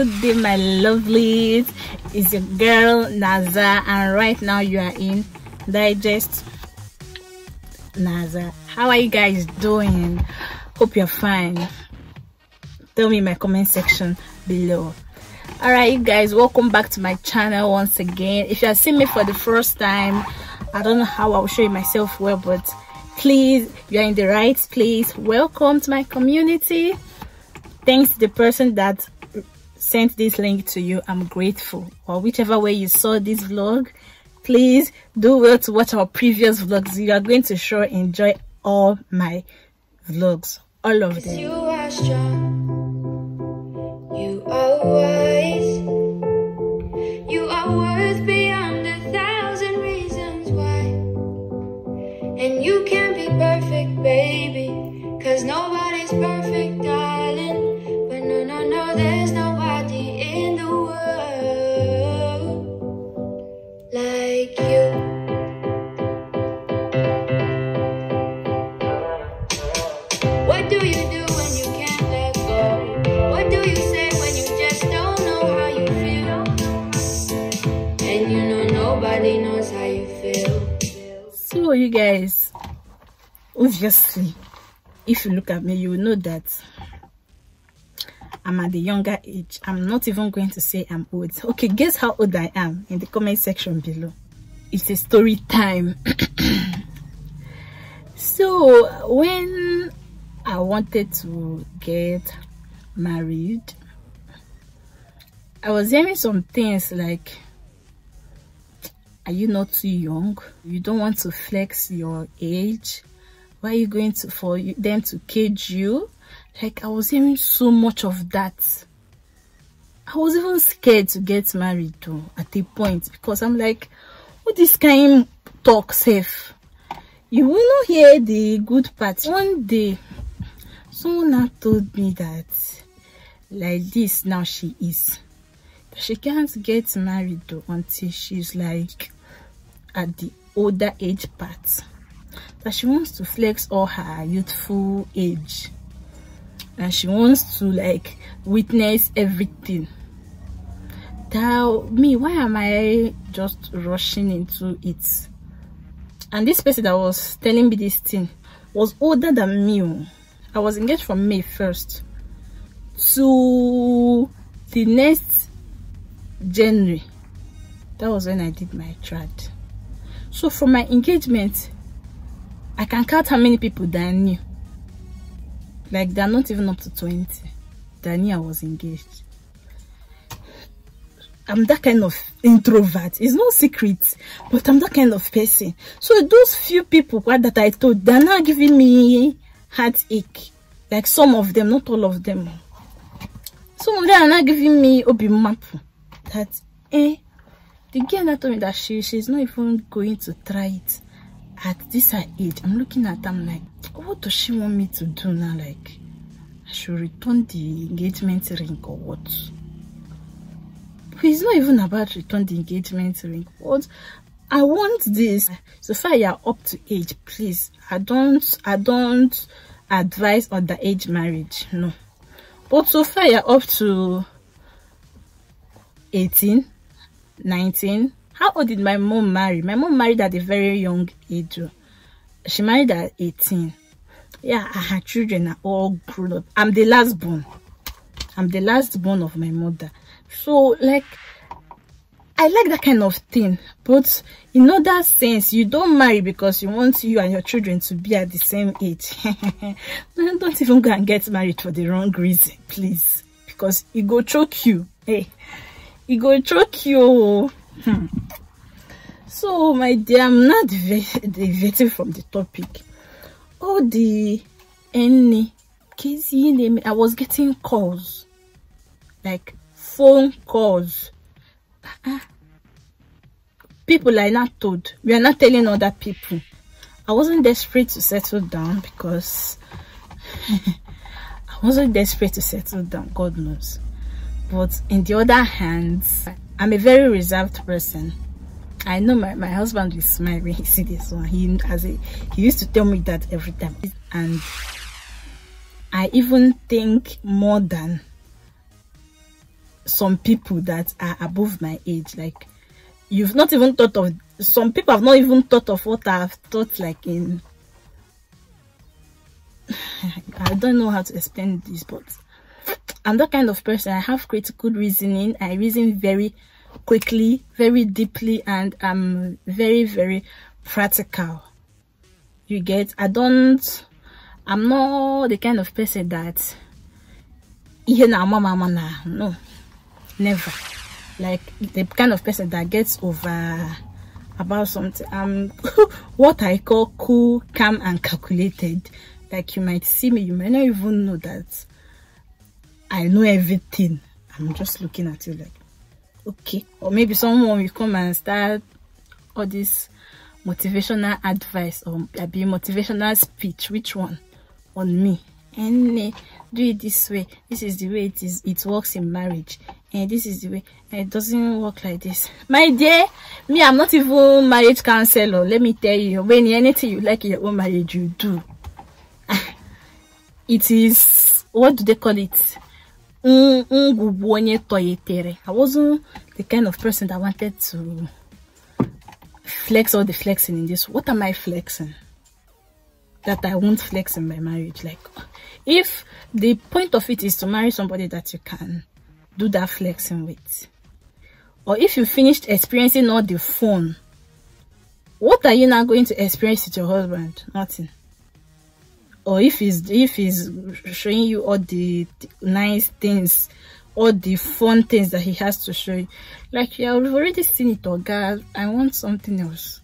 good day, my lovelies. It's your girl Naza, and right now you are in Digest Naza. How are you guys doing? Hope you're fine. Tell me in my comment section below. Alright, you guys, welcome back to my channel once again. If you have seen me for the first time, I don't know how I'll show you myself well, but please, you're in the right place. Welcome to my community. Thanks to the person that sent this link to you. I'm grateful. Or whichever way you saw this vlog, please do well to watch our previous vlogs. You are going to sure enjoy all my vlogs, all of them. You are strong, you are wise, you are worth beyond 1,000 reasons why. And you can be perfect, baby, 'cause nobody's perfect, darling. But no, there's nobody in the world like you. What do you do when you can't let go? What do you say when you just don't know how you feel? And you know nobody knows how you feel. So you guys, obviously, if you look at me, you will know that I'm at the younger age. I'm not even going to say I'm old. Okay, guess how old I am in the comment section below. It's a story time. So when I wanted to get married, I was hearing some things like, are you not too young? You don't want to flex your age? Why are you going to for them to cage you? Like, I was hearing so much of that. I was even scared to get married though at a point, because I'm like, what this kind talk safe? You will not hear the good part. One day, someone had told me that like this now she is. She can't get married though until she's like at the older age part. That she wants to flex all her youthful age. And she wants to like witness everything. Tell me, why am I just rushing into it? And this person that was telling me this thing was older than me. I was engaged from May 1st to the next January. That was when I did my trad. So from my engagement, I can count how many people that I knew. Like, they're not even up to 20 that I knew I was engaged. I'm that kind of introvert. It's no secret, but I'm that kind of person. So those few people that I told, they're not giving me heartache. Like some of them, not all of them. Some of them are not giving me obimapu. That the girl that told me that she's not even going to try it at this her age. I'm looking at them like, what does she want me to do now? Like, I should return the engagement ring or what? It's not even about return the engagement ring. What I want this. So far you're up to age, please. I don't advise underage marriage. No. But so far you're up to 18, 19. How old did my mom marry? My mom married at a very young age. She married at 18. Yeah, her children are all grown up. I'm the last born. I'm the last born of my mother. So, like, I like that kind of thing. But in other sense, you don't marry because you want you and your children to be at the same age. Don't even go and get married for the wrong reason, please. Because it go choke you. Hey, it go choke you. So my dear, I'm not deviating from the topic. All the I was getting calls, like phone calls. People are not told. We are not telling other people. I wasn't desperate to settle down because God knows. But in the other hand, I'm a very reserved person. I know my husband will smile when he sees this one. He used to tell me that every time. And I even think more than some people that are above my age. Like, you've not even thought of, some people have not even thought of what I've thought, like in, I don't know how to explain this, but I'm that kind of person. I have critical reasoning. I reason very quickly, very deeply, and I'm very, very practical. You get? I'm not the kind of person that no, never. Like the kind of person that gets over about something. What I call cool, calm, and calculated. Like, you might see me, you might not even know that I know everything. I'm just looking at you like, okay. Or maybe someone will come and start all this motivational advice or be motivational speech. Which one? On me. And do it this way. This is the way it is. It works in marriage. And this is the way. And it doesn't work like this. My dear, me, I'm not even marriage counselor. Let me tell you, when anything you like in your own marriage, you do. It is, what do they call it? I wasn't the kind of person that wanted to flex all the flexing in this. What am I flexing that I won't flex in my marriage? Like, if the point of it is to marry somebody that you can do that flexing with, or if you finished experiencing all the fun, what are you now going to experience with your husband? Nothing. Or if he's showing you all the nice things, all the fun things that he has to show you, like, yeah, we've already seen it, or God, I want something else.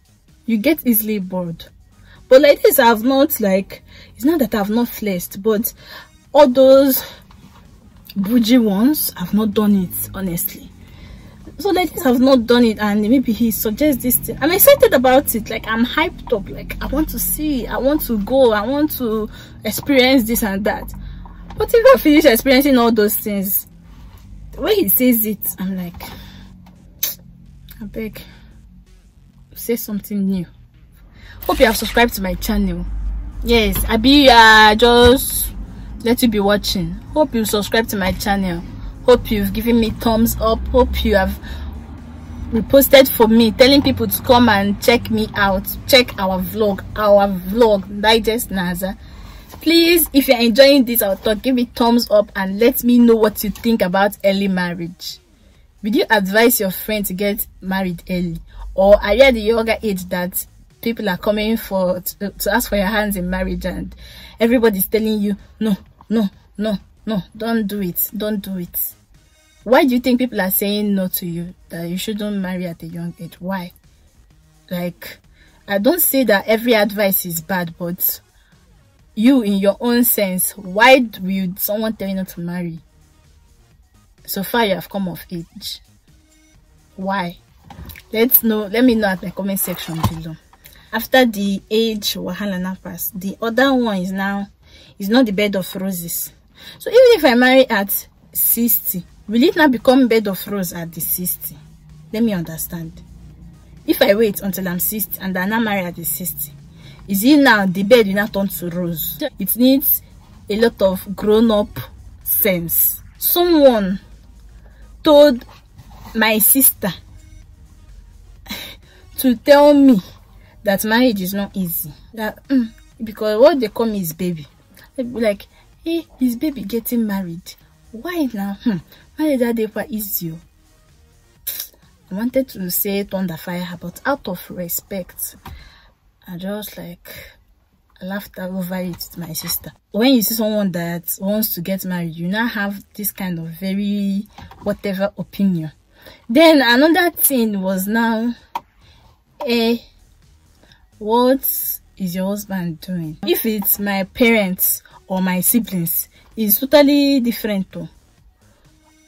You get easily bored. But like this, I've not, like, it's not that I've not flexed, but all those bougie ones, I've not done it, honestly. So like this, I've not done it, and maybe he suggests this thing. I'm excited about it. Like, I'm hyped up. Like, I want to see, I want to go, I want to experience this and that. But if I finish experiencing all those things, the way he says it, I'm like, I beg, say something new. Hope you have subscribed to my channel. Yes, just let you be watching. Hope you subscribe to my channel. Hope you've given me thumbs up. Hope you have reposted for me, telling people to come and check me out, check our vlog Digest Naza. Please, if you're enjoying this, I'll talk, give me thumbs up and let me know what you think about early marriage. Would you advise your friend to get married early, or are you at the younger age that people are coming for to ask for your hands in marriage, and everybody's telling you no, don't do it, don't do it? Why do you think people are saying no to you, that you shouldn't marry at a young age? Why? Like, I don't say that every advice is bad, but you, in your own sense, why would someone tell you not to marry? So far you have come of age. Why? Let me know at the comment section below. After the age wahala na pass, the other one is not the bed of roses. So even if I marry at 60, will it not become bed of roses at the 60? Let me understand. If I wait until I'm 60 and I'm not married at the 60, is it now the bed will not turn to rose? It needs a lot of grown-up sense. Someone told my sister to tell me that marriage is not easy. That because what they call me is baby. They be like, hey, is baby getting married? Why now? Why did that day for easy? I wanted to say thunder fire, but out of respect, I just laughed over it with my sister. When you see someone that wants to get married, you now have this kind of very whatever opinion. Then another thing was now, what is your husband doing? If it's my parents or my siblings, it's totally different too.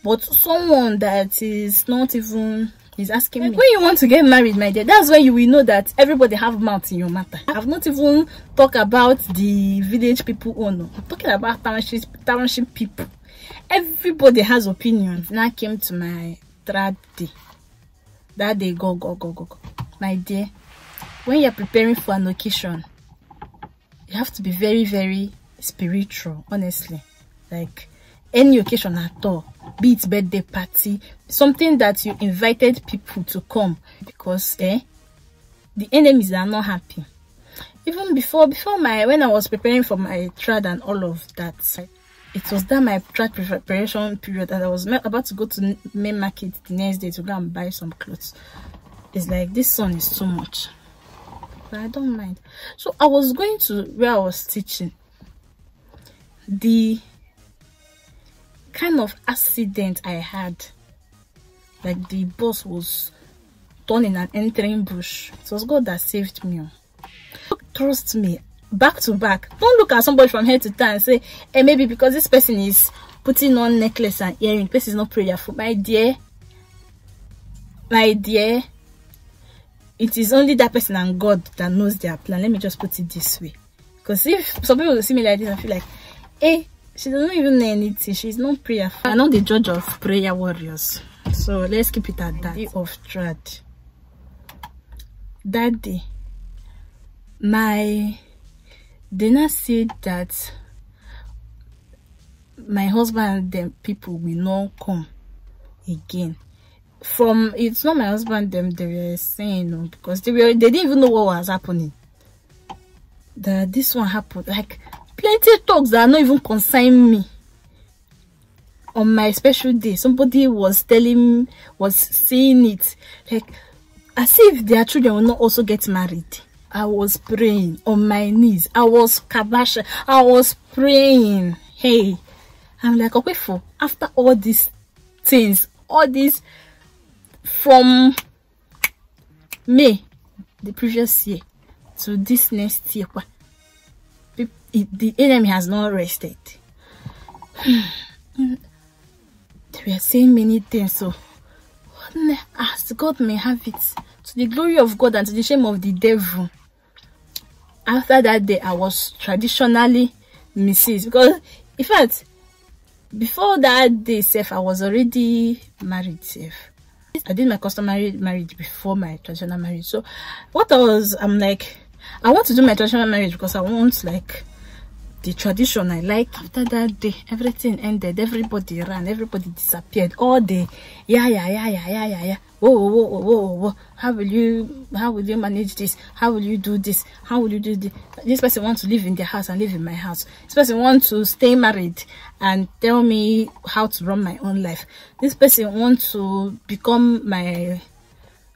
But someone that is not even is asking me, when you want to get married, my dear, that's when you will know that everybody have mouth in your matter. I've not even talked about the village people or no. I'm talking about township people. Everybody has opinions. Now came to my third day. That day go. My dear, when you're preparing for an occasion, you have to be very, very spiritual, honestly. Like, any occasion at all, be it birthday party, something that you invited people to come, because the enemies are not happy. Even before when I was preparing for my trad and all of that, it was that my trad preparation period, and I was about to go to main market the next day to go and buy some clothes. It's like, this sun is too much, but I don't mind. So I was going to where I was teaching. The kind of accident I had, like the bus was turning and entering bush. It was God that saved me. Trust me, back to back. Don't look at somebody from head to toe and say, hey, maybe because this person is putting on necklace and earring, this is not prayerful. My dear, it is only that person and God that knows their plan. Let me just put it this way. Because if some people will see me like this and feel like, hey, she doesn't even know anything, she's not prayerful. I'm not the judge of prayer warriors, so let's keep it at that. Day of trad, that day, they now said that my husband and them people will not come again. It's not my husband, them they were saying, no, because they didn't even know what was happening. That this one happened, like plenty of talks that are not even concerning me. On my special day, somebody was saying it, like as if their children will not also get married. I was praying on my knees. I was kabasha. I was praying. Hey, I'm like, okay, after all these things, all this from May the previous year to this next year, the enemy has not rested. They were saying many things, so as God may have it, to the glory of God and to the shame of the devil. After that day, I was traditionally Mrs. Because in fact, before that day, I was already married. I did my customary marriage before my traditional marriage. So I'm like, I want to do my traditional marriage because I want like the tradition I like. After that day, everything ended. Everybody ran. Everybody disappeared. All day, yeah. Whoa. How will you manage this? How will you do this? How will you do this? This person wants to live in their house and live in my house. This person wants to stay married and tell me how to run my own life. This person wants to become my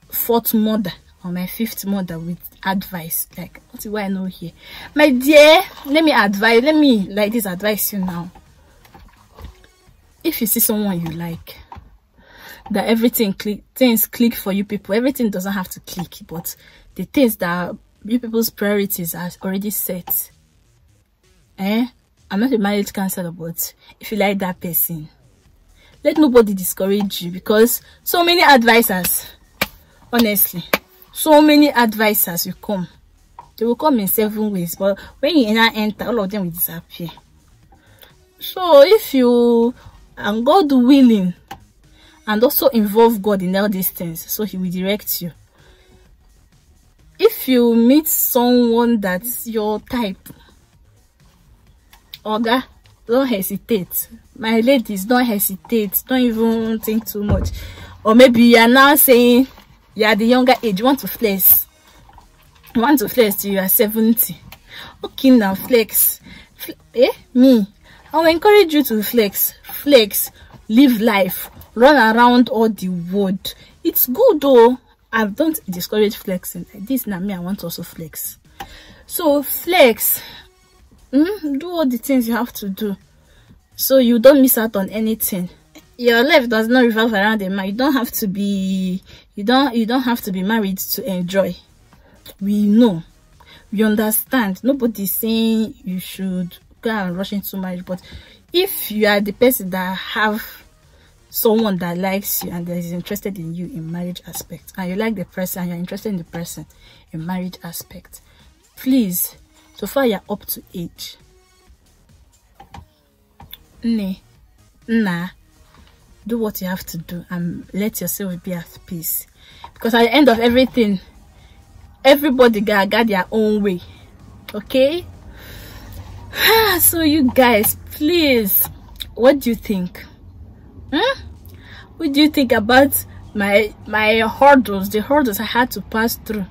fourth mother or my fifth mother with advice. Like, what do I know here? My dear, let me like this advise you now. If you see someone you like, that things click for you people, everything doesn't have to click, but the things that you people's priorities are already set. I'm not a marriage counselor, but if you like that person, let nobody discourage you, because so many advisors, honestly, so many advisors will come. They will come in 7 ways, but when you enter, all of them will disappear. So if you, and God willing, and also involve God in all these things, so he will direct you. If you meet someone that's your type, Oga, don't hesitate. My ladies, don't hesitate. Don't even think too much. Or maybe you are now saying you are the younger age, you want to flex. You want to flex till you are 70. Okay, now flex. Me, I will encourage you to flex. Live life. Run around all the world. It's good though. I don't discourage flexing. Like this now, me, I want to also flex. So flex. Do all the things you have to do, so you don't miss out on anything. Your life does not revolve around a man. You don't have to be married to enjoy. We know. We understand. Nobody's saying you should go and rush into marriage, but if you are the person that have someone that likes you and that is interested in you in marriage aspect, and you like the person and you're interested in the person in marriage aspect, please, so far you're up to age, do what you have to do and let yourself be at peace, because at the end of everything, everybody got their own way. Okay, so you guys, please what do you think? What do you think about my hurdles, the hurdles I had to pass through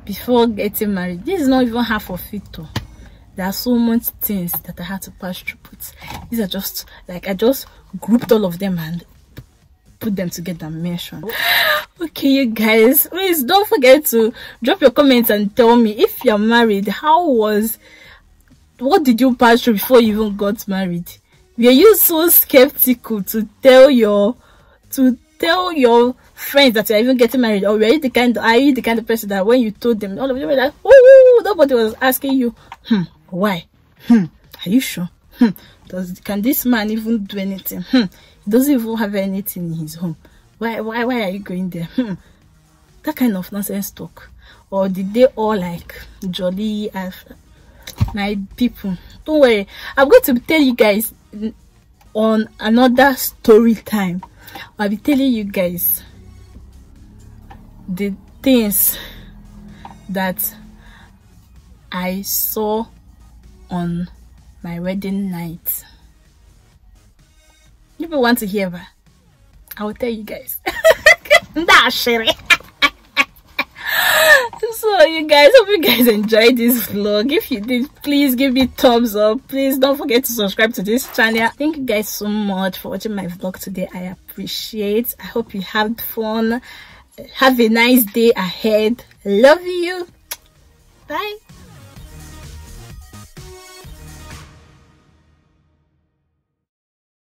before getting married? This is not even half of it though. There are so much things that I had to pass through, but these are just like, I just grouped all of them and put them together and mentioned. Okay, you guys, please don't forget to drop your comments and tell me, if you're married, what did you pass through before you even got married? Were you so skeptical to tell your friends that you're even getting married, or are you the kind of person that when you told them, all of them were like, oh, nobody was asking you, why? Are you sure? Can this man even do anything? He doesn't even have anything in his home. Why are you going there? That kind of nonsense talk. Or did they all like jolly after? My people, don't worry, I'm going to tell you guys on another story time. I'll be telling you guys the things that I saw on my wedding night. People want to hear that? I will tell you guys. So you guys, hope you guys enjoyed this vlog. If you did, please give me thumbs up. Please don't forget to subscribe to this channel. Thank you guys so much for watching my vlog today. I appreciate. I hope you had fun. Have a nice day ahead. Love you. Bye.